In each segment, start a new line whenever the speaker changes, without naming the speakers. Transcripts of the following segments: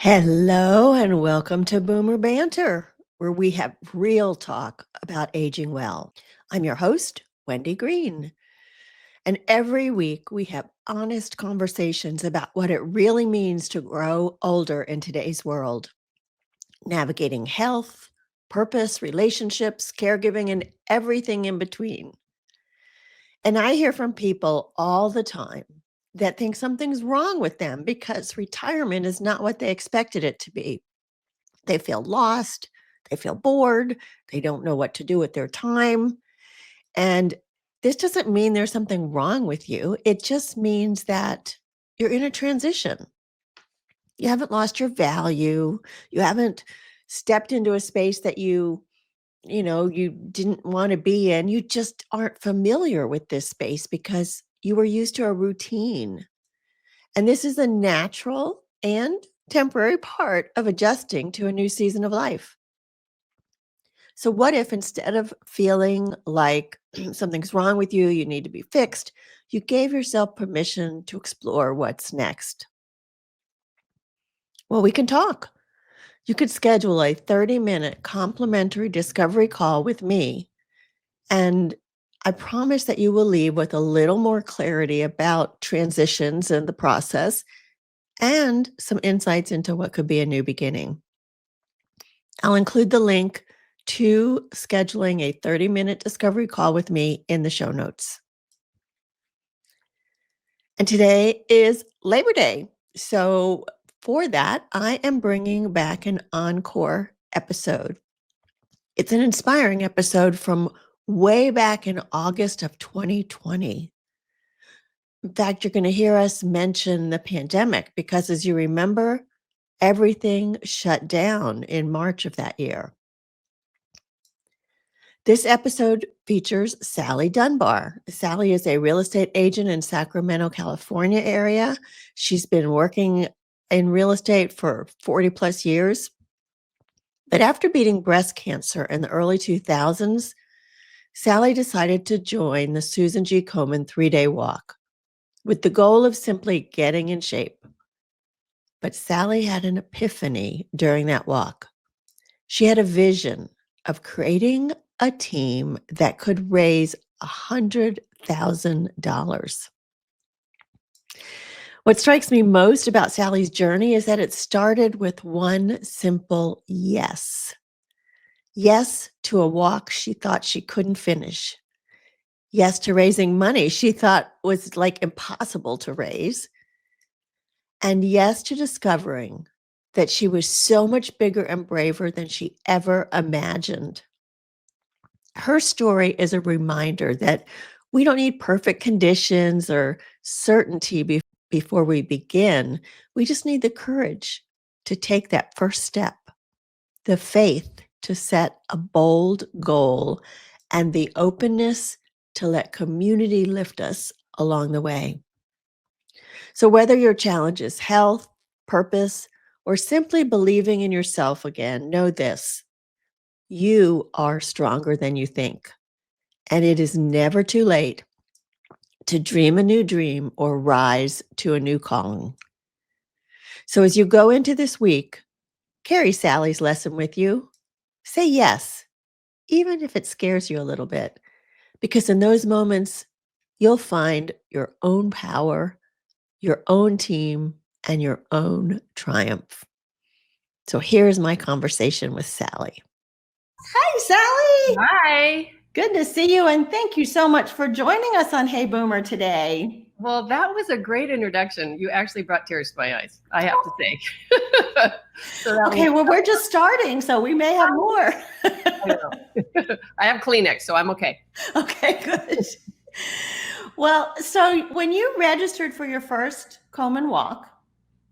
Hello and welcome to Boomer Banter, where we have real talk about aging well. I'm your host, Wendy Green. And every week we have honest conversations about what it really means to grow older in today's world, navigating health, purpose, relationships, caregiving, and everything in between. And I hear from people all the time that think something's wrong with them because retirement is not what they expected it to be. They feel lost, they feel bored, they don't know what to do with their time. And this doesn't mean there's something wrong with you. It just means that you're in a transition. You haven't lost your value. You haven't stepped into a space that you didn't want to be in. You just aren't familiar with this space because you were used to a routine. And this is a natural and temporary part of adjusting to a new season of life. So, what if instead of feeling like something's wrong with you, you need to be fixed, you gave yourself permission to explore what's next? Well, we can talk. You could schedule a 30-minute complimentary discovery call with me, and I promise that you will leave with a little more clarity about transitions and the process and some insights into what could be a new beginning. I'll include the link to scheduling a 30-minute discovery call with me in the show notes. And today is Labor Day. So, for that, I am bringing back an encore episode. It's an inspiring episode from way back in August of 2020. In fact, you're going to hear us mention the pandemic because, as you remember, everything shut down in March of that year. This episode features Sally Dunbar. Sally is a real estate agent in Sacramento, California area. She's been working in real estate for 40 plus years. But after beating breast cancer in the early 2000s, Sally decided to join the Susan G. Komen 3-day walk with the goal of simply getting in shape. But Sally had an epiphany during that walk. She had a vision of creating a team that could raise $100,000. What strikes me most about Sally's journey is that it started with one simple yes. Yes to a walk she thought she couldn't finish. Yes to raising money she thought was like impossible to raise. And yes to discovering that she was so much bigger and braver than she ever imagined. Her story is a reminder that we don't need perfect conditions or certainty before we begin. We just need the courage to take that first step, the faith to set a bold goal, and the openness to let community lift us along the way. So, whether your challenge is health, purpose, or simply believing in yourself again, know this: you are stronger than you think. And it is never too late to dream a new dream or rise to a new calling. So as you go into this week, carry Sally's lesson with you. Say yes, even if it scares you a little bit, because in those moments, you'll find your own power, your own team, and your own triumph. So here's my conversation with Sally. Hi, Sally.
Hi.
Good to see you, and thank you so much for joining us on Hey Boomer today.
Well, that was a great introduction. You actually brought tears to my eyes, I have to say.
Okay, well, we're just starting, so we may have more.
I have Kleenex, so I'm okay.
Okay, good. Well, so when you registered for your first Komen walk,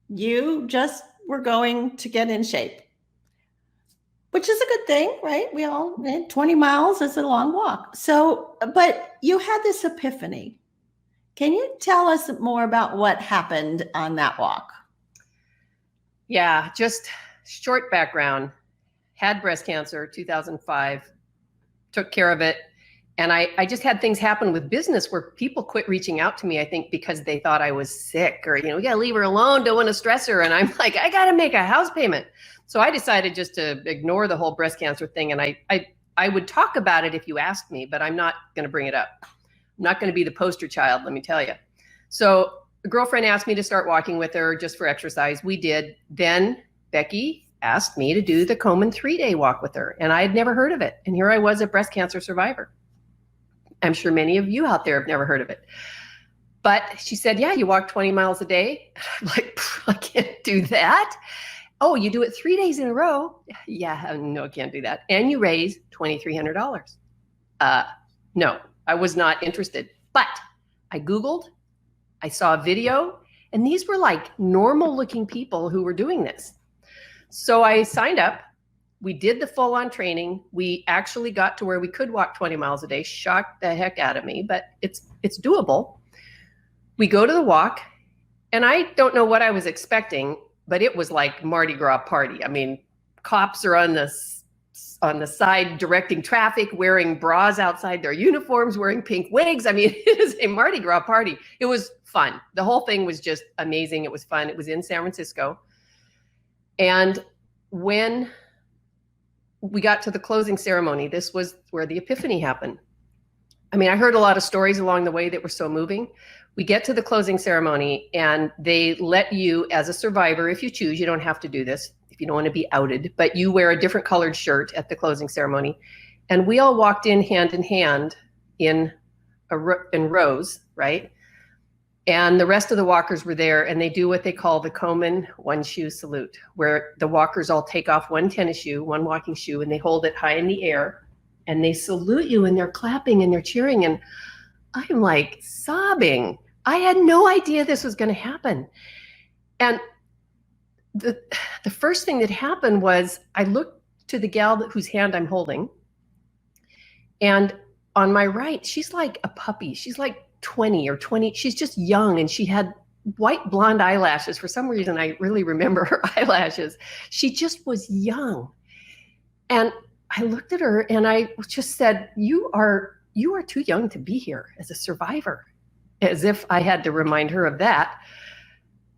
you just were going to get in shape, which is a good thing, right? 20 miles is a long walk. So, but you had this epiphany. Can you tell us more about what happened on that walk?
Yeah, just short background. Had breast cancer, 2005, took care of it, And I just had things happen with business where people quit reaching out to me, I think, because they thought I was sick or, we got to leave her alone, don't want to stress her. And I'm like, I got to make a house payment. So I decided just to ignore the whole breast cancer thing. And I would talk about it if you asked me, but I'm not going to bring it up. I'm not going to be the poster child, let me tell you. So a girlfriend asked me to start walking with her just for exercise. We did. Then Becky asked me to do the Komen 3-day walk with her. And I had never heard of it. And here I was, a breast cancer survivor. I'm sure many of you out there have never heard of it. But she said, yeah, you walk 20 miles a day. I'm like, I can't do that. Oh, you do it 3 days in a row? Yeah, no, I can't do that. And you raise $2,300. No, I was not interested. But I Googled, I saw a video, and these were like normal looking people who were doing this. So I signed up. We did the full-on training. We actually got to where we could walk 20 miles a day. Shocked the heck out of me, but it's doable. We go to the walk, and I don't know what I was expecting, but it was like Mardi Gras party. I mean, cops are on the side directing traffic, wearing bras outside their uniforms, wearing pink wigs. I mean, it is a Mardi Gras party. It was fun. The whole thing was just amazing. It was fun. It was in San Francisco. And when we got to the closing ceremony, this was where the epiphany happened. I mean, I heard a lot of stories along the way that were so moving. We get to the closing ceremony and they let you, as a survivor, if you choose, you don't have to do this if you don't want to be outed, but you wear a different colored shirt at the closing ceremony. And we all walked in hand in rows, right? And the rest of the walkers were there, and they do what they call the Komen one shoe salute, where the walkers all take off one tennis shoe, one walking shoe, and they hold it high in the air, and they salute you, and they're clapping and they're cheering. And I'm like sobbing. I had no idea this was going to happen. And the first thing that happened was I looked to the gal whose hand I'm holding, and on my right, she's like a puppy. She's like 20 or 20. She's just young, and she had white blonde eyelashes. For some reason, I really remember her eyelashes. She just was young. And I looked at her and I just said, you are too young to be here as a survivor, as if I had to remind her of that.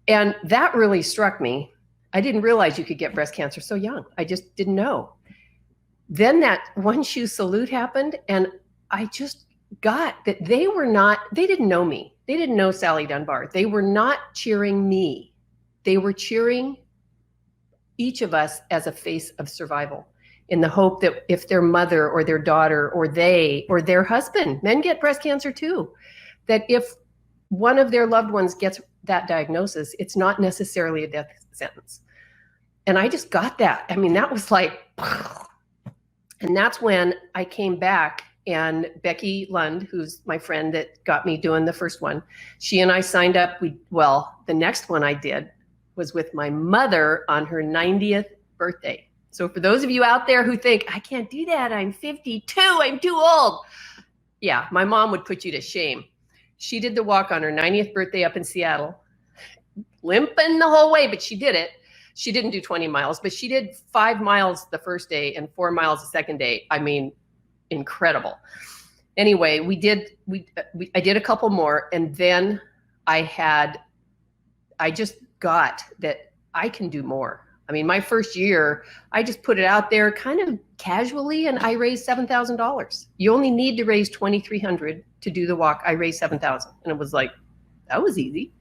And that really struck me. I didn't realize you could get breast cancer so young. I just didn't know. Then that one shoe salute happened, and I just got that they didn't know me. They didn't know Sally Dunbar. They were not cheering me. They were cheering each of us as a face of survival, in the hope that if their mother or their daughter or they or their husband, men get breast cancer too, that if one of their loved ones gets that diagnosis, it's not necessarily a death sentence. And I just got that. I mean, that was like, and that's when I came back. And Becky Lund, who's my friend that got me doing the first one, she and I signed up. The next one I did was with my mother on her 90th birthday. So for those of you out there who think, I can't do that, I'm 52, I'm too old. Yeah, my mom would put you to shame. She did the walk on her 90th birthday up in Seattle, limping the whole way, but she did it. She didn't do 20 miles, but she did 5 miles the first day and 4 miles the second day. I mean, incredible. Anyway, I did a couple more, and then I just got that I can do more. I mean, my first year, I just put it out there kind of casually, and I raised $7,000. You only need to raise $2,300 to do the walk. I raised $7,000, and it was like, that was easy.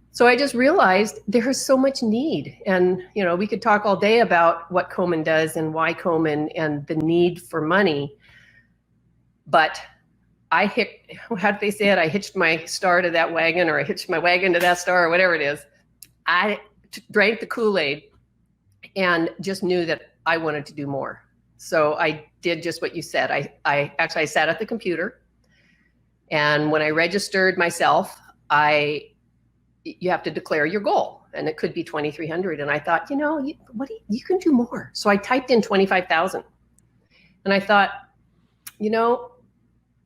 So I just realized there is so much need. And, we could talk all day about what Komen does and why Komen and the need for money. But how do they say it? I hitched my star to that wagon, or I hitched my wagon to that star, or whatever it is. I drank the Kool-Aid and just knew that I wanted to do more. So I did just what you said. I sat at the computer, and when I registered myself, you have to declare your goal, and it could be 2,300. And I thought, you can do more. So I typed in 25,000, and I thought,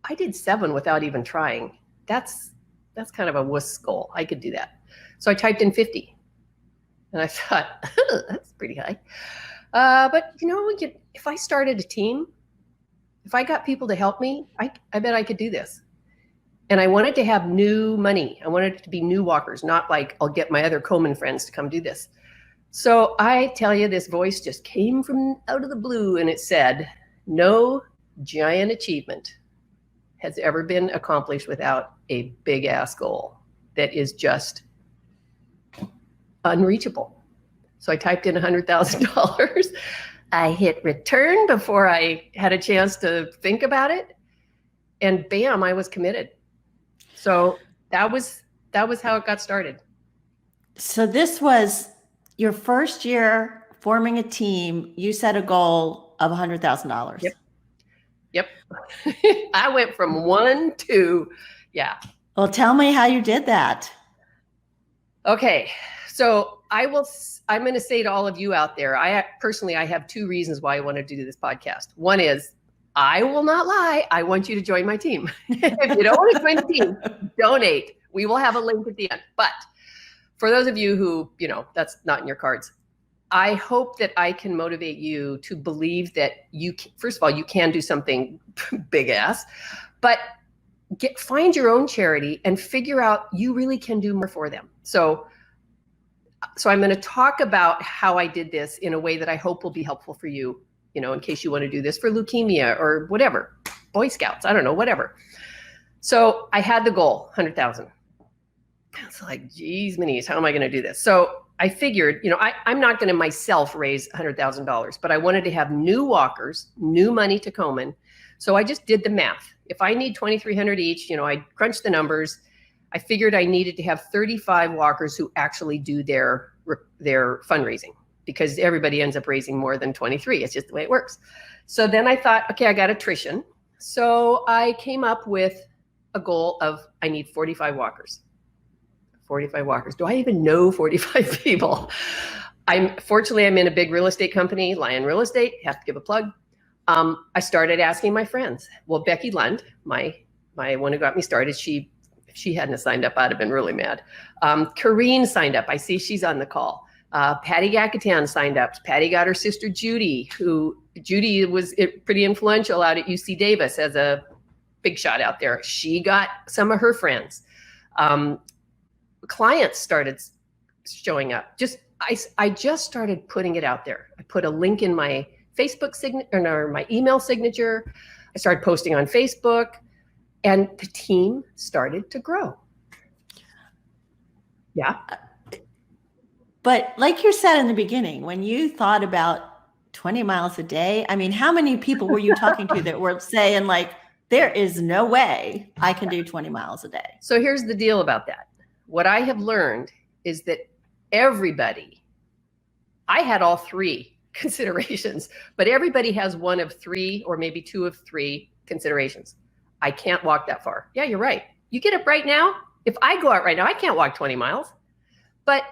I did 7 without even trying. That's kind of a wuss goal. I could do that. So I typed in 50, and I thought, that's pretty high. But if I started a team, if I got people to help me, I bet I could do this. And I wanted to have new money. I wanted it to be new walkers, not like I'll get my other Komen friends to come do this. So I tell you, this voice just came from out of the blue, and it said, no giant achievement has ever been accomplished without a big ass goal that is just unreachable. So I typed in $100,000. I hit return before I had a chance to think about it. And bam, I was committed. So that was how it got started.
So this was your first year forming a team. You set a goal of $100,000.
Yep. I went from 1 to, yeah.
Well, tell me how you did that.
Okay. So I'm going to say to all of you out there, I have 2 reasons why I want to do this podcast. One is, I will not lie, I want you to join my team. If you don't want to join the team, donate. We will have a link at the end. But for those of you who, that's not in your cards, I hope that I can motivate you to believe that first of all, you can do something big ass, but find your own charity and figure out you really can do more for them. So I'm going to talk about how I did this in a way that I hope will be helpful for you, in case you want to do this for leukemia or whatever, Boy Scouts, I don't know, whatever. So I had the goal, 100,000. It's like, geez, Minnie, how am I going to do this? So I figured, I'm not going to myself raise $100,000, but I wanted to have new walkers, new money to Komen. So I just did the math. If I need 2,300 each, I crunched the numbers. I figured I needed to have 35 walkers who actually do their fundraising, because everybody ends up raising more than 23. It's just the way it works. So then I thought, okay, I got attrition. So I came up with a goal of, I need 45 walkers. 45 walkers. Do I even know 45 people? Fortunately, I'm in a big real estate company, Lion Real Estate, have to give a plug. I started asking my friends. Well, Becky Lund, my one who got me started, if she hadn't signed up, I'd have been really mad. Kareen signed up. I see she's on the call. Patty Gakatan signed up. Patty got her sister Judy, Judy was pretty influential out at UC Davis as a big shot out there. She got some of her friends. Clients started showing up. I just started putting it out there. I put a link in my Facebook signature or my email signature. I started posting on Facebook, and the team started to grow. Yeah.
But like you said in the beginning, when you thought about 20 miles a day, I mean, how many people were you talking to that were saying like, there is no way I can do 20 miles a day?
So here's the deal about that. What I have learned is that I had all 3 considerations, but everybody has one of 3 or maybe 2 of 3 considerations. I can't walk that far. Yeah, you're right. You get up right now. If I go out right now, I can't walk 20 miles, but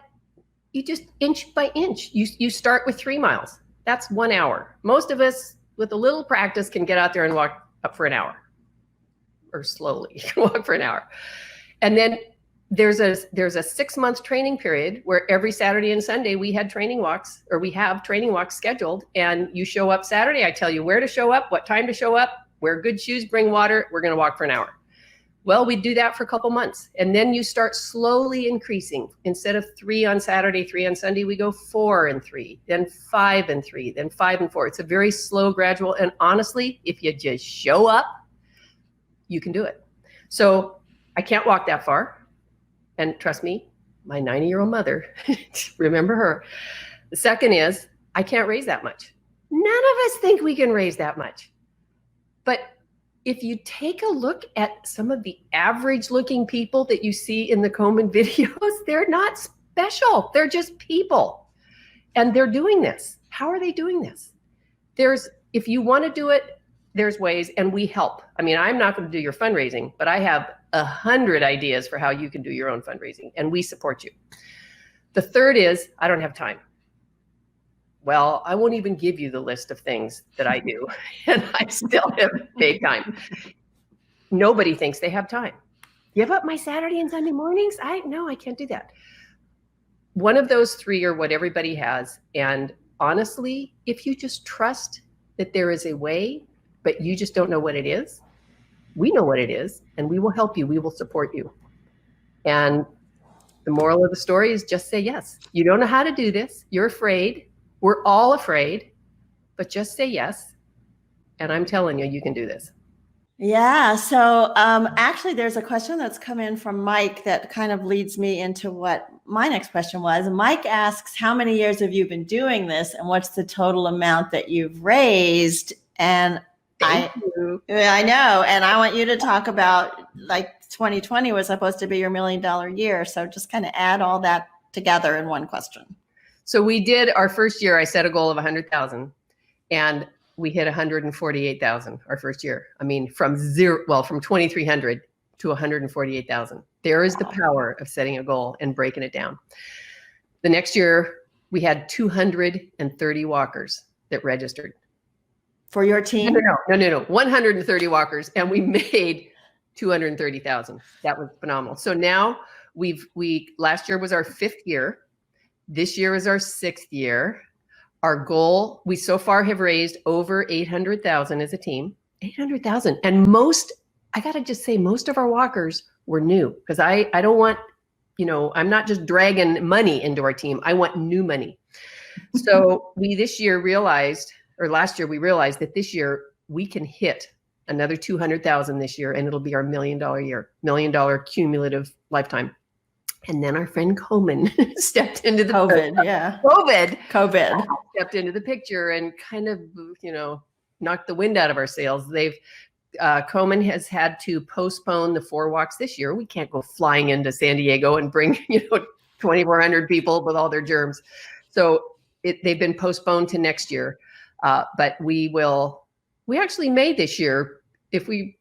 you just inch by inch. You start with 3 miles. That's 1 hour. Most of us with a little practice can get out there and walk up for an hour, or slowly you can walk for an hour. And then there's a 6-month training period where every Saturday and Sunday we have training walks scheduled, and you show up Saturday. I tell you where to show up, what time to show up, wear good shoes, bring water. We're going to walk for an hour. Well, we do that for a couple months, and then you start slowly increasing. Instead of 3 on Saturday, 3 on Sunday, we go 4 and 3, then 5 and 3, then 5 and 4. It's a very slow, gradual, and honestly, if you just show up, you can do it. So I can't walk that far. And trust me, my 90-year-old mother, remember her. The second is, I can't raise that much. None of us think we can raise that much. But if you take a look at some of the average looking people that you see in the Komen videos, they're not special. They're just people. And they're doing this. How are they doing this? If you want to do it, there's ways, and we help. I mean, I'm not going to do your fundraising, but I have 100 ideas for how you can do your own fundraising, and we support you. The third is, I don't have time. Well, I won't even give you the list of things that I do, and I still haven't made time. Nobody thinks they have time. Give up my Saturday and Sunday mornings? No, I can't do that. One of those 3 are what everybody has. And honestly, if you just trust that there is a way, but you just don't know what it is. We know what it is, and we will help you. We will support you. And the moral of the story is just say yes. You don't know how to do this. You're afraid. We're all afraid, but just say yes. And I'm telling you, you can do this.
Yeah. So actually, there's a question that's come in from Mike that kind of leads me into what my next question was. Mike asks, how many years have you been doing this, and what's the total amount that you've raised? And
Thank you.
I know. And I want you to talk about, like, 2020 was supposed to be your $1 million year. So just kind of add all that together in one question.
So we did our first year, I set a goal of 100,000, and we hit 148,000 our first year. I mean, from 2,300 to 148,000. There is the power of setting a goal and breaking it down. The next year, we had 230 walkers that registered.
For your team?
No. 130 walkers, and we made 230,000. That was phenomenal. So now last year was our 5th year. This year is our 6th year. Our goal, we so far have raised over 800,000 as a team, 800,000. And I got to just say, most of our walkers were new, because I don't want, I'm not just dragging money into our team. I want new money. So last year we realized that this year we can hit another 200,000 this year, and it'll be our $1 million year, $1 million cumulative lifetime. And then our friend Komen stepped into the
COVID
stepped into the picture and kind of, knocked the wind out of our sails. Komen has had to postpone the 4 walks this year. We can't go flying into San Diego and bring, 2,400 people with all their germs. So they've been postponed to next year. But we actually made this year, if we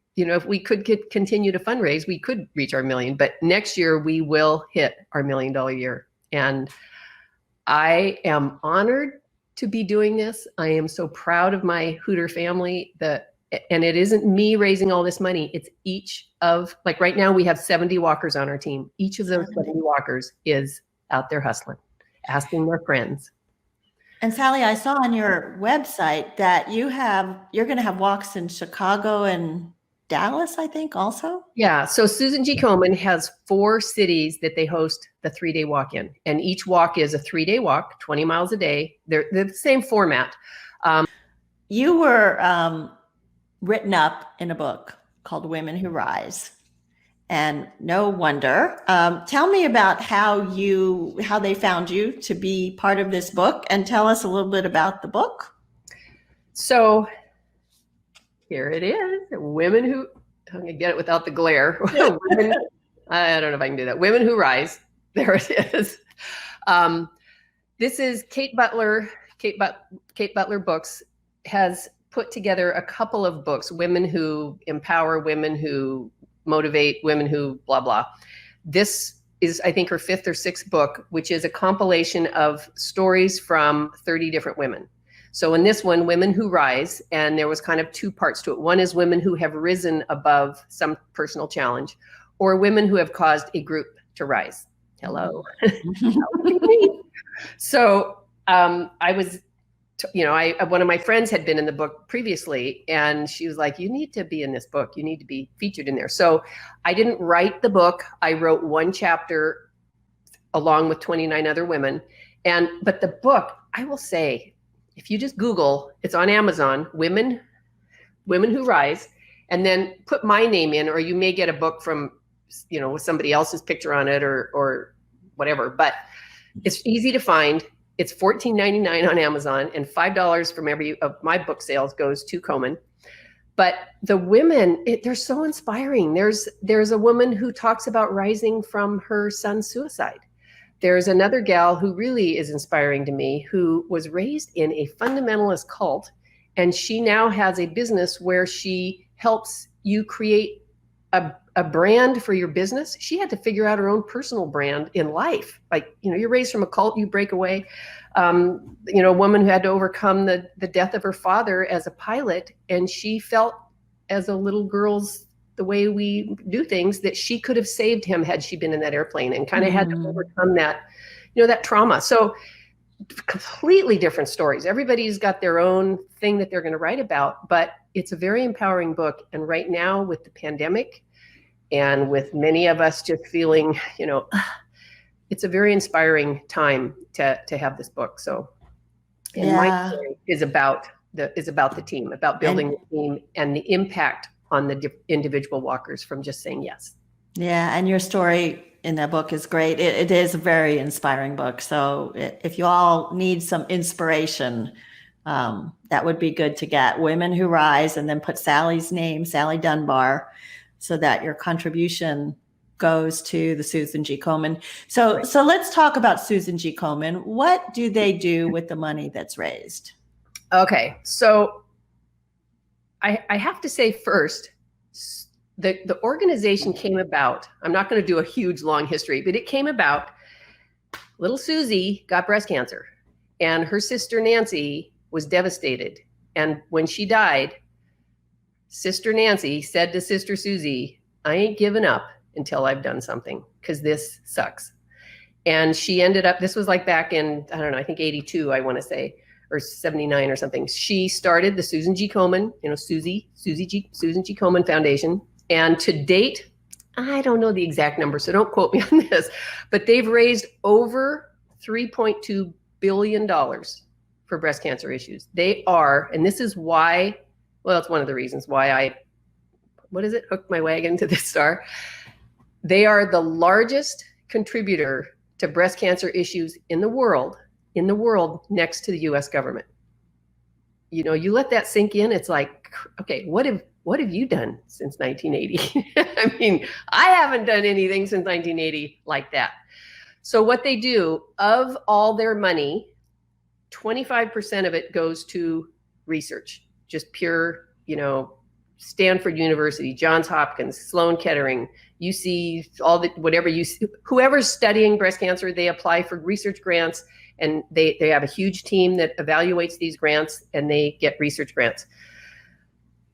could continue to fundraise, we could reach our $1 million, but next year we will hit our $1 million year. And I am honored to be doing this. I am so proud of my Hooter family and it isn't me raising all this money. It's like right now we have 70 walkers on our team. Each of those 70 walkers is out there hustling, asking their friends.
And Sally, I saw on your website that you're going to have walks in Chicago and Dallas, I think, also.
Yeah. So Susan G. Komen has 4 cities that they host the 3-day walk in, and each walk is a 3-day walk, 20 miles a day. They're the same format.
You were written up in a book called Women Who Rise, and no wonder. Tell me about how they found you to be part of this book, and tell us a little bit about the book.
So here it is. Women Who, I'm going to get it without the glare. I don't know if I can do that. Women Who Rise. There it is. This is Kate Butler. Kate Butler Books has put together a couple of books, Women Who Empower, Women Who Motivate, Women Who blah, blah. This is, I think, her 5th or 6th book, which is a compilation of stories from 30 different women. So in this one, Women Who Rise, and there was kind of 2 parts to it. One is women who have risen above some personal challenge, or women who have caused a group to rise. Hello. So one of my friends had been in the book previously, and she was like, you need to be in this book. You need to be featured in there. So I didn't write the book. I wrote 1 chapter along with 29 other women. But the book, I will say, if you just Google, it's on Amazon, Women Who Rise, and then put my name in, or you may get a book from, with somebody else's picture on it or whatever. But it's easy to find. It's $14.99 on Amazon, and $5 from every of my book sales goes to Komen. But the women, they're so inspiring. There's a woman who talks about rising from her son's suicide. There's another gal who really is inspiring to me, who was raised in a fundamentalist cult, and she now has a business where she helps you create a brand for your business. She had to figure out her own personal brand in life. Like, you're raised from a cult, you break away. A woman who had to overcome the death of her father as a pilot, and she felt as a little girl's, the way we do things, that she could have saved him had she been in that airplane, and kind of had to overcome that, that trauma. So completely different stories. Everybody's got their own thing that they're going to write about, but it's a very empowering book. And right now with the pandemic and with many of us just feeling, it's a very inspiring time to have this book. So, and my story is about the team, about building the team and the impact on the individual walkers from just saying yes.
Yeah, and your story in that book is great. It is a very inspiring book. So if you all need some inspiration, that would be good to get. Women Who Rise, and then put Sally's name, Sally Dunbar, so that your contribution goes to the Susan G. Komen. So let's talk about Susan G. Komen. What do they do with the money that's raised?
Okay, so I have to say first, the organization came about. I'm not going to do a huge long history, but it came about. Little Susie got breast cancer, and her sister Nancy was devastated. And when she died, Sister Nancy said to Sister Susie, "I ain't giving up until I've done something, because this sucks." And she ended up, this was like back in, I don't know, I think 82, I want to say, or 79 or something. She started the Susan G. Komen, Susan G. Komen Foundation. And to date, I don't know the exact number, so don't quote me on this, but they've raised over $3.2 billion for breast cancer issues. They are, and this is why, well, it's one of the reasons why I, hooked my wagon to this star. They are the largest contributor to breast cancer issues in the world, next to the US government. You let that sink in, it's like, okay, what have you done since 1980? I mean, I haven't done anything since 1980 like that. So what they do, of all their money, 25% of it goes to research, just pure, Stanford University, Johns Hopkins, Sloan Kettering, UC, whoever's studying breast cancer, they apply for research grants, and they have a huge team that evaluates these grants, and they get research grants.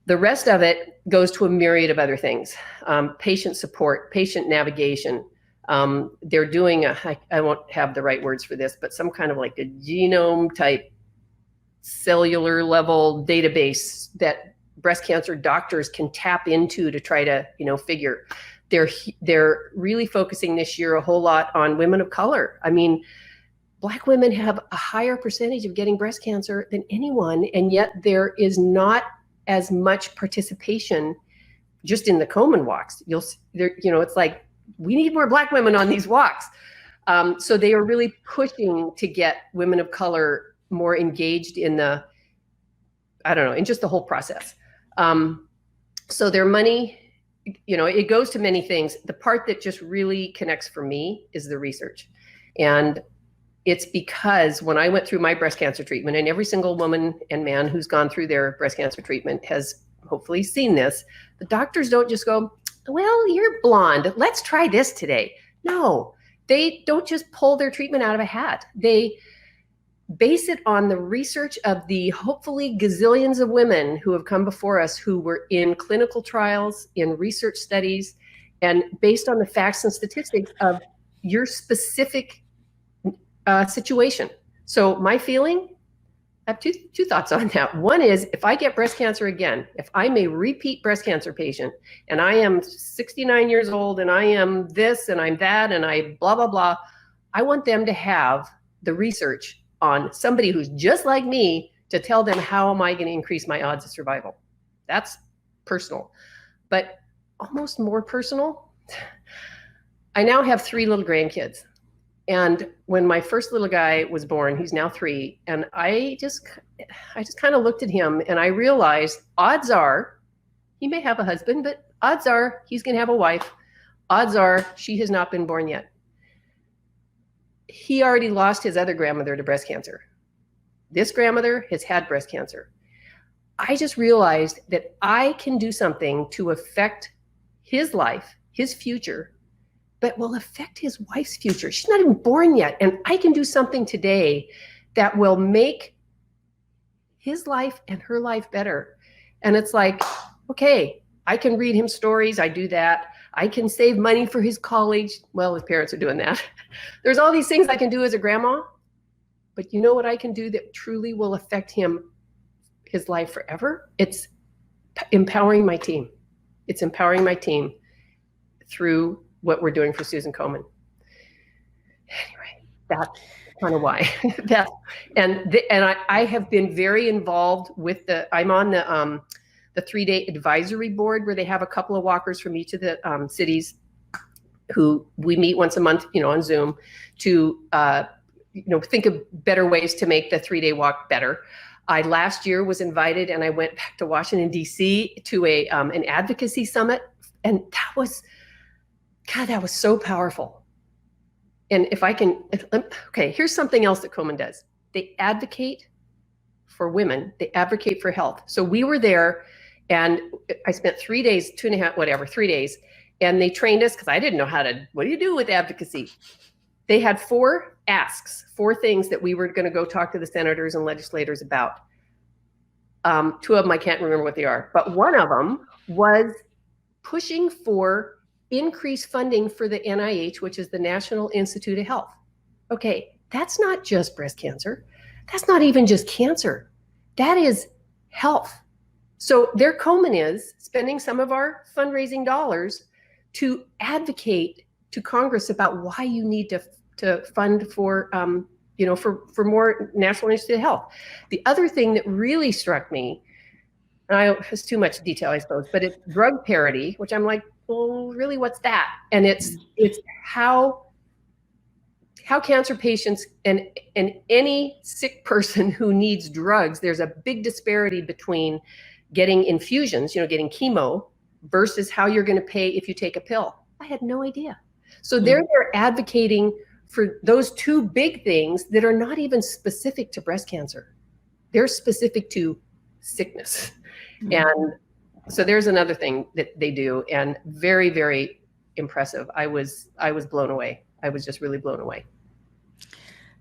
The rest of it goes to a myriad of other things, patient support, patient navigation. They're doing I won't have the right words for this, but some kind of like a genome type cellular level database that breast cancer doctors can tap into to try to, figure. They're really focusing this year a whole lot on women of color. I mean, Black women have a higher percentage of getting breast cancer than anyone, and yet there is not as much participation just in the Komen walks. It's like, we need more Black women on these walks. So they are really pushing to get women of color more engaged in in just the whole process. So their money, it goes to many things. The part that just really connects for me is the research. And it's because when I went through my breast cancer treatment, and every single woman and man who's gone through their breast cancer treatment has hopefully seen this, the doctors don't just go, "Well, you're blonde, let's try this today." No, they don't just pull their treatment out of a hat. They base it on the research of the hopefully gazillions of women who have come before us, who were in clinical trials, in research studies, and based on the facts and statistics of your specific situation. So my feeling, I have two thoughts on that. One is, if I get breast cancer again, if I'm a repeat breast cancer patient, and I am 69 years old, and I am this, and I'm that, and I blah, blah, blah, I want them to have the research on somebody who's just like me to tell them, how am I going to increase my odds of survival? That's personal. But almost more personal, I now have 3 little grandkids. And when my first little guy was born, he's now 3, and I just kind of looked at him, and I realized, odds are he may have a husband, but odds are he's going to have a wife. Odds are she has not been born yet. He already lost his other grandmother to breast cancer. This grandmother has had breast cancer. I just realized that I can do something to affect his life, his future, but will affect his wife's future. She's not even born yet. And I can do something today that will make his life and her life better. And it's like, okay, I can read him stories. I do that. I can save money for his college. Well, his parents are doing that. There's all these things I can do as a grandma. but you know what I can do that truly will affect his life forever? It's empowering my team. It's empowering my team through what we're doing for Susan Komen. Anyway, that's kind of why. I have been very involved with I'm on the 3-day advisory board where they have a couple of walkers from each of the cities who we meet once a month, on Zoom to, think of better ways to make the 3-day walk better. I last year was invited and I went back to Washington, D.C. to an advocacy summit. And that was so powerful. And here's something else that Komen does. They advocate for women. They advocate for health. So we were there and I spent 3 days, 3 days. And they trained us because I didn't know what do you do with advocacy? They had 4 asks, 4 things that we were going to go talk to the senators and legislators about. 2 of them, I can't remember what they are, but one of them was pushing for increased funding for the NIH, which is the National Institute of Health. Okay, that's not just breast cancer. That's not even just cancer. That is health. So their Komen is spending some of our fundraising dollars to advocate to Congress about why you need to fund for more National Institute of Health. The other thing that really struck me, and it's too much detail, I suppose, but it's drug parity, which I'm like, well, really, what's that? And it's how cancer patients and any sick person who needs drugs, there's a big disparity between getting infusions, getting chemo, versus how you're going to pay if you take a pill. I had no idea. So they're advocating for those 2 big things that are not even specific to breast cancer. They're specific to sickness. And so there's another thing that they do, and very, very impressive. I was blown away. I was just really blown away.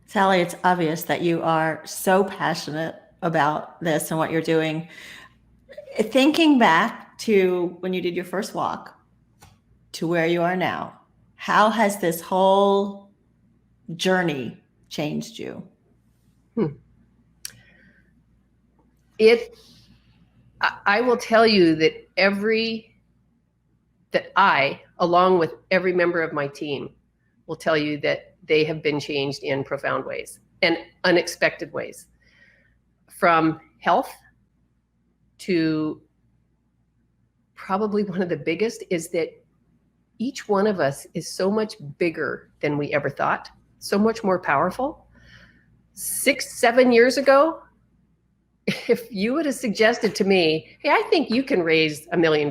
Sally, it's obvious that you are so passionate about this and what you're doing. Thinking back to when you did your first walk to where you are now, how has this whole journey changed you?
I will tell you that I, along with every member of my team, will tell you that they have been changed in profound ways and unexpected ways. From health to probably one of the biggest is that each one of us is so much bigger than we ever thought, so much more powerful. 6-7 years ago, if you would have suggested to me, hey, I think you can raise $1 million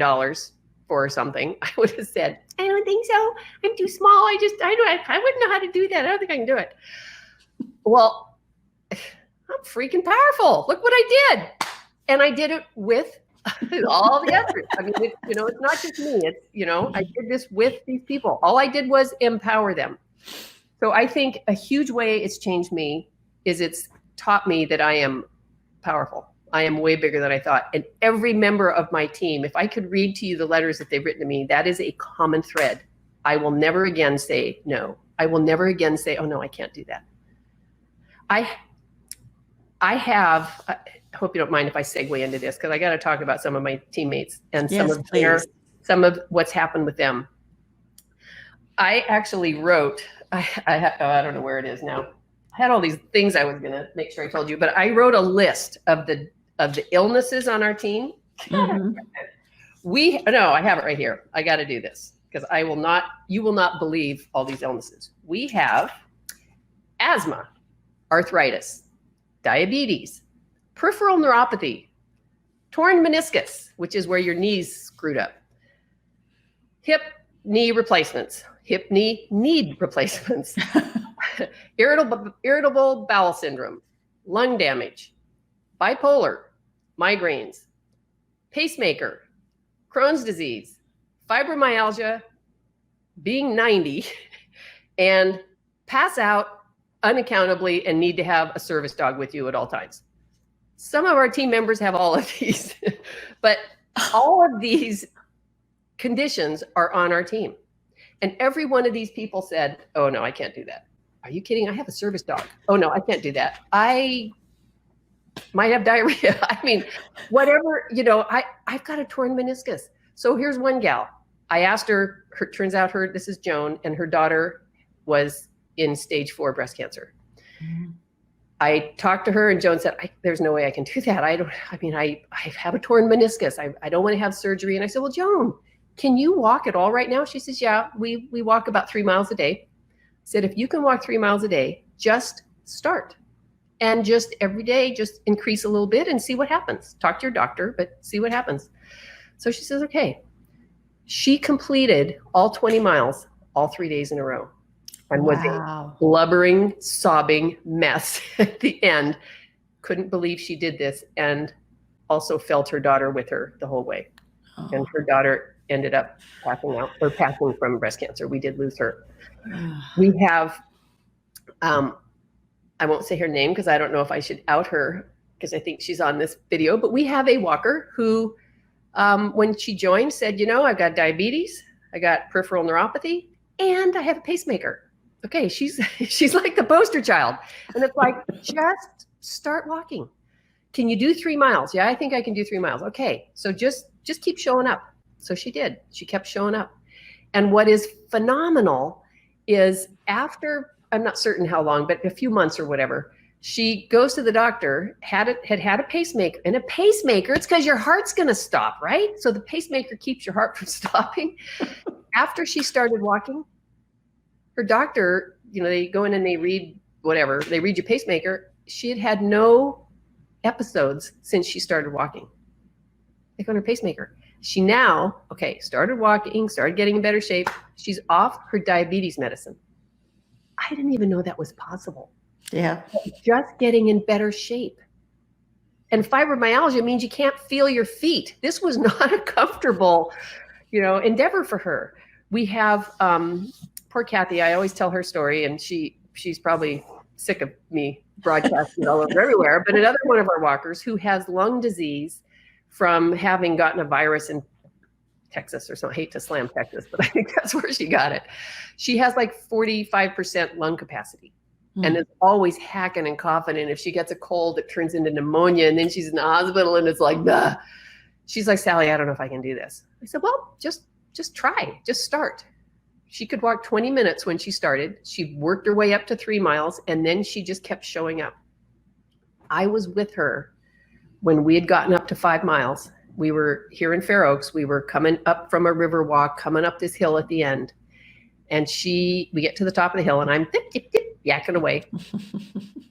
for something, I would have said, I don't think so. I'm too small. I wouldn't know how to do that. I don't think I can do it. Well, I'm freaking powerful. Look what I did. And I did it with all the others. I mean, it's not just me. It's, I did this with these people. All I did was empower them. So I think a huge way it's changed me is it's taught me that I am powerful. I am way bigger than I thought. And every member of my team, if I could read to you the letters that they've written to me, that is a common thread. I will never again say no. I will never again say, oh no, I can't do that. I hope you don't mind if I segue into this, because I got to talk about some of my teammates and some of what's happened with them. I actually wrote, I don't know where it is now. I had all these things I was going to make sure I told you, but I wrote a list of the illnesses on our team. Mm-hmm. I have it right here. I got to do this because you will not believe all these illnesses. We have asthma, arthritis, diabetes, peripheral neuropathy, torn meniscus, which is where your knees screwed up, hip knee replacements, hip knee need replacements, irritable bowel syndrome, lung damage, bipolar, migraines, pacemaker, Crohn's disease, fibromyalgia, being 90, and pass out unaccountably and need to have a service dog with you at all times. Some of our team members have all of these, but all of these conditions are on our team. And every one of these people said, oh no, I can't do that. are you kidding? I have a service dog. Oh no, I can't do that. I might have diarrhea. I mean, whatever, I've got a torn meniscus. So here's one gal. I asked her, turns out this is Joan, and her daughter was in stage 4 breast cancer. Mm-hmm. I talked to her, and Joan said, there's no way I can do that. I have a torn meniscus. I don't want to have surgery. And I said, well, Joan, can you walk at all right now? She says, yeah, we walk about 3 miles a day. I said, if you can walk 3 miles a day, just start. And just every day, just increase a little bit and see what happens. Talk to your doctor, but see what happens. So she says, okay. She completed all 20 miles, all 3 days in a row, and was a blubbering, sobbing mess at the end. Couldn't believe she did this, and also felt her daughter with her the whole way. Oh. And her daughter ended up passing from breast cancer. We did lose her. We have, I won't say her name because I don't know if I should out her because I think she's on this video, but we have a walker who, when she joined, said, I've got diabetes, I got peripheral neuropathy, and I have a pacemaker. Okay, she's like the poster child. And it's like, just start walking. Can you do 3 miles? Yeah, I think I can do 3 miles. Okay, so just keep showing up. So she did. She kept showing up. And what is phenomenal is after, I'm not certain how long, but a few months or whatever, she goes to the doctor, had a pacemaker. And a pacemaker, it's because your heart's going to stop, right? So the pacemaker keeps your heart from stopping. After she started walking, her doctor, they go in and they read whatever. They read your pacemaker. She had no episodes since she started walking. They go on her pacemaker. She now, started walking, started getting in better shape. She's off her diabetes medicine. I didn't even know that was possible.
Yeah.
Just getting in better shape. And fibromyalgia means you can't feel your feet. This was not a comfortable, endeavor for her. We have poor Kathy. I always tell her story, and she's probably sick of me broadcasting all over everywhere. But another one of our walkers who has lung disease from having gotten a virus in Texas or something. I hate to slam Texas, but I think that's where she got it. She has like 45% lung capacity. And is always hacking and coughing. And if she gets a cold, it turns into pneumonia. And then she's in the hospital and it's like, bah. She's like, Sally, I don't know if I can do this. I said, well, just try, just start. She could walk 20 minutes when she started. She worked her way up to 3 miles, and then she just kept showing up. I was with her when we had gotten up to 5 miles. We were here in Fair Oaks. We were coming up from a river walk, coming up this hill at the end. And we get to the top of the hill, and I'm yakking away.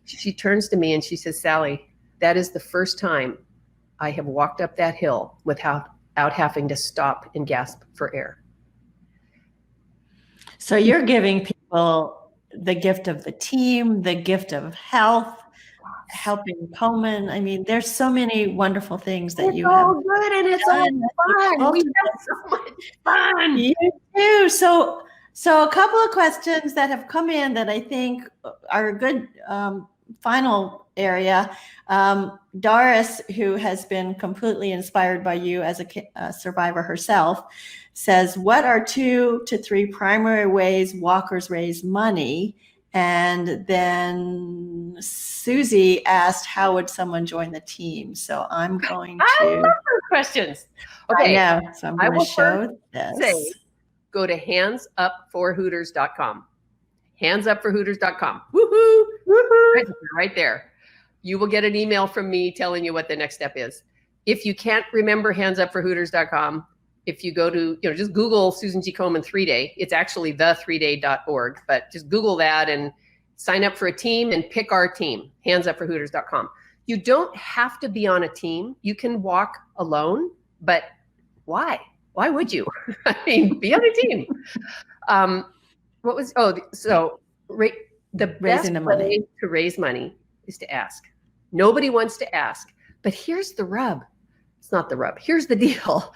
She turns to me and she says, Sally, that is the first time I have walked up that hill without having to stop and gasp for air.
So you're giving people the gift of the team, the gift of health, helping Komen. I mean, there's so many wonderful things that you have.
It's all good and it's all fun. We have so much fun.
You too. So a couple of questions that have come in that I think are a good final area. Doris, who has been completely inspired by you as a survivor herself, says, what are 2 to 3 primary ways walkers raise money? And then Susie asked, how would someone join the team? So I'm going to...
I love those questions. Okay.
I know. So I'm going to show this.
Go to handsupforhooters.com. Handsupforhooters.com. Woohoo! Woohoo! Right there. You will get an email from me telling you what the next step is. If you can't remember handsupforhooters.com, if you go to, just Google Susan G. Komen 3-day, it's actually the3day.org, but just Google that and sign up for a team and pick our team, handsupforhooters.com. You don't have to be on a team. You can walk alone, but why? Why would you? I mean, be on a team. The best way to raise money is to ask. Nobody wants to ask, but here's the rub. It's not the rub. Here's the deal.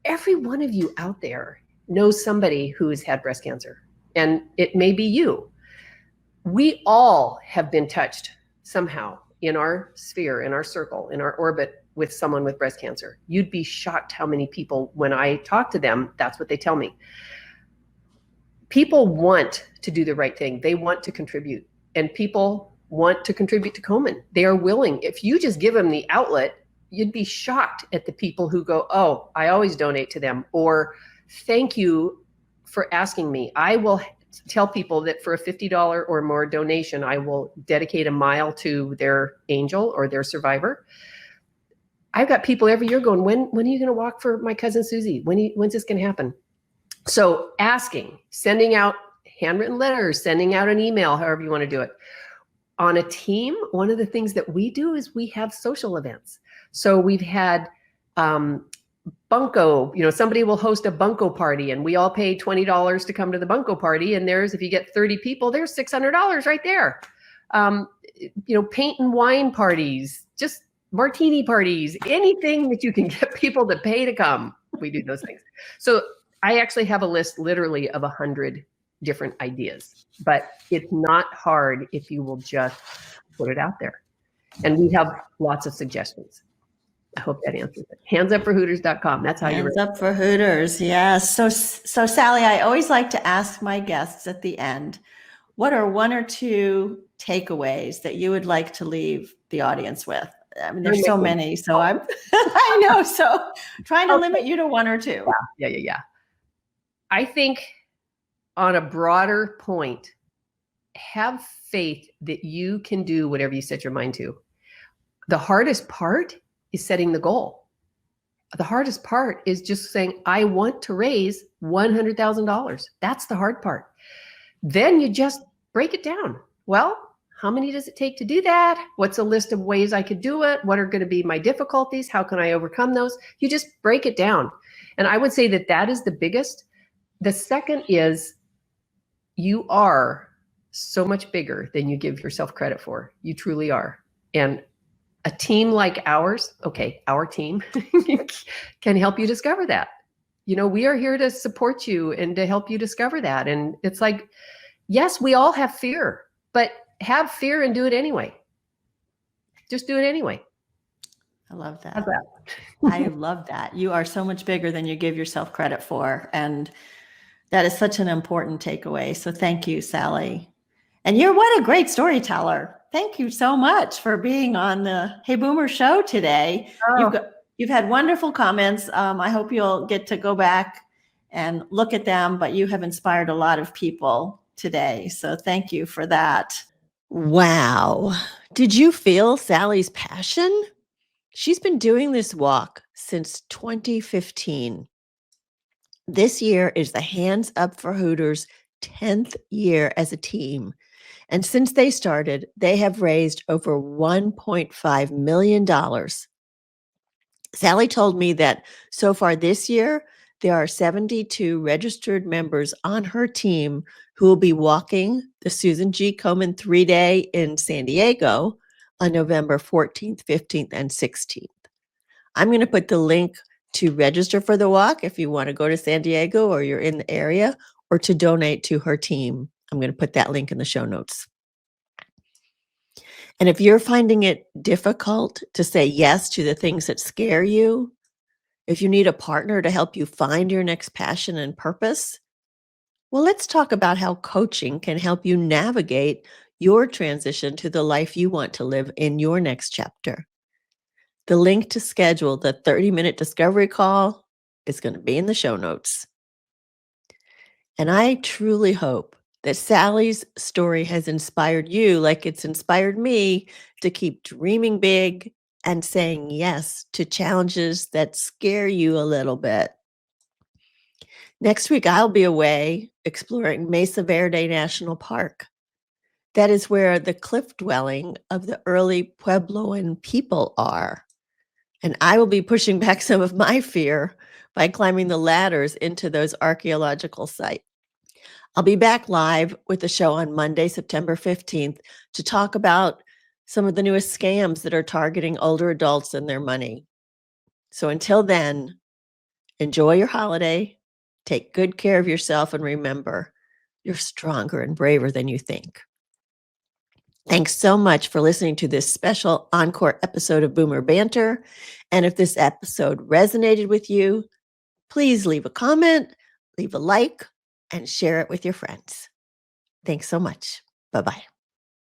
Every one of you out there knows somebody who has had breast cancer, and it may be you. We all have been touched somehow in our sphere, in our circle, in our orbit with someone with breast cancer. You'd be shocked how many people, when I talk to them, that's what they tell me. people want to do the right thing. They want to contribute, and people want to contribute to Komen. They are willing. If you just give them the outlet, you'd be shocked at the people who go, oh, I always donate to them, or thank you for asking me. I will tell people that for a $50 or more donation, I will dedicate a mile to their angel or their survivor. I've got people every year going, when are you going to walk for my cousin Susie? When's this going to happen? So asking, sending out handwritten letters, sending out an email, however you want to do it. On a team, one of the things that we do is we have social events. So we've had bunko, somebody will host a bunko party, and we all pay $20 to come to the bunko party. And if you get 30 people, there's $600 right there. Paint and wine parties, just martini parties, anything that you can get people to pay to come. We do those things. So I actually have a list literally of 100 different ideas, but it's not hard if you will just put it out there. And we have lots of suggestions. I hope that answers it. Handsupforhooters.com. That's how you
Hands up for Hooters. Yes. So Sally, I always like to ask my guests at the end, what are one or two takeaways that you would like to leave the audience with? I mean, there's so many. So I know. So trying to limit you to one or two.
Yeah. I think on a broader point, have faith that you can do whatever you set your mind to. The hardest part is setting the goal. The hardest part is just saying, I want to raise $100,000. That's the hard part. Then you just break it down. Well, how many does it take to do that? What's a list of ways I could do it? What are going to be my difficulties? How can I overcome those? You just break it down. And I would say that is the biggest. The second is you are so much bigger than you give yourself credit for. You truly are. And a team like ours, our team can help you discover that. We are here to support you and to help you discover that. And it's like, yes, we all have fear, but have fear and do it anyway. Just do it anyway.
I love that.
How's that?
I love that. You are so much bigger than you give yourself credit for. And that is such an important takeaway. So thank you, Sally. And what a great storyteller. Thank you so much for being on the Hey Boomer show today.
Oh.
You've had wonderful comments. I hope you'll get to go back and look at them, but you have inspired a lot of people today. So thank you for that.
Wow. Did you feel Sally's passion? She's been doing this walk since 2015. This year is the Hands Up for Hooters 10th year as a team. And since they started, they have raised over $1.5 million. Sally told me that so far this year, there are 72 registered members on her team who will be walking the Susan G. Komen 3-day in San Diego on November 14th, 15th, and 16th. I'm going to put the link to register for the walk if you want to go to San Diego or you're in the area, or to donate to her team. I'm going to put that link in the show notes. And if you're finding it difficult to say yes to the things that scare you, if you need a partner to help you find your next passion and purpose, well, let's talk about how coaching can help you navigate your transition to the life you want to live in your next chapter. The link to schedule the 30-minute discovery call is going to be in the show notes. And I truly hope that Sally's story has inspired you like it's inspired me to keep dreaming big and saying yes to challenges that scare you a little bit. Next week, I'll be away exploring Mesa Verde National Park. That is where the cliff dwelling of the early Puebloan people are. And I will be pushing back some of my fear by climbing the ladders into those archaeological sites. I'll be back live with the show on Monday, September 15th, to talk about some of the newest scams that are targeting older adults and their money. So until then, enjoy your holiday, take good care of yourself, and remember, you're stronger and braver than you think. Thanks so much for listening to this special encore episode of Boomer Banter. And if this episode resonated with you, please leave a comment, leave a like, and share it with your friends. Thanks so much. Bye-bye.